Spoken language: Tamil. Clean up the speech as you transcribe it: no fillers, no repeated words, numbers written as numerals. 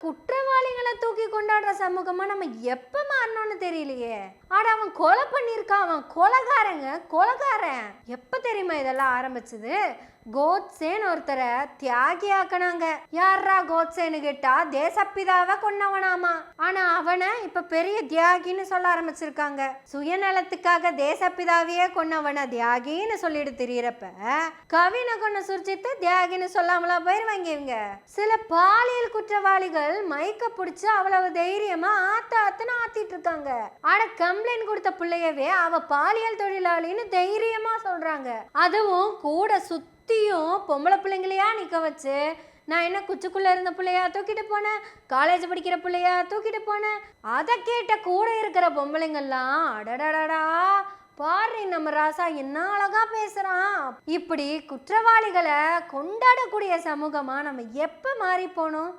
குற்றவாளிகளை தூக்கி கொண்டாடுற சமூகமா நம்ம எப்ப மாறணும்னு தெரியலையே. ஆனா அவன் கொலை பண்ணிருக்கான், அவன் கொலைகாரன். எப்ப தெரியுமா இதெல்லாம் ஆரம்பிச்சது? கோட்சேன்னு ஒருத்தரை தியாகி ஆக்கினாங்க. யாரா கோட்சேன்னு கேட்டா தேசப்பிதாவை கொன்னவனாமா. ஆனா அவனை இப்ப பெரிய தியாகின்னு சொல்ல ஆரம்பிச்சிருக்காங்க. சுயநலத்துக்காக தேசப்பிதாவையே கொன்னவனை தியாகின்னு சொல்லிட்டு திரியறப்ப கவினை கொன்ன சுர்ஜித்தை தியாகின்னு சொல்லாமலா போயிருவாங்க இவங்க. சில பாலியல் குற்றவாளிகள் மைக்க பிடிச்சு அவ்வளவு தைரியமா ஆத்துன்னு ஆத்திட்டு இருக்காங்க. ஆனா கம்ப்ளைண்ட் கொடுத்த பிள்ளையவே அவ பாலியல் தொழிலாளின்னு தைரியமா சொல்றாங்க. அதுவும் கூட சுத்தியும் பொம்பளை பிள்ளைங்களையா நிக்க வச்சு, நான் என்ன குச்சுக்குள்ள இருந்த பிள்ளையா தூக்கிட்டு போனேன், காலேஜ் படிக்கிற பிள்ளையா தூக்கிட்டு போனேன். அதை கேட்ட கூட இருக்கிற பொம்பளைங்கெல்லாம் அடடடா பாரு நம்ம ராசா என்ன அழகா பேசுறான். இப்படி குற்றவாளிகளை கொண்டாடக்கூடிய சமூகமா நம்ம எப்ப மாறி போனோம்?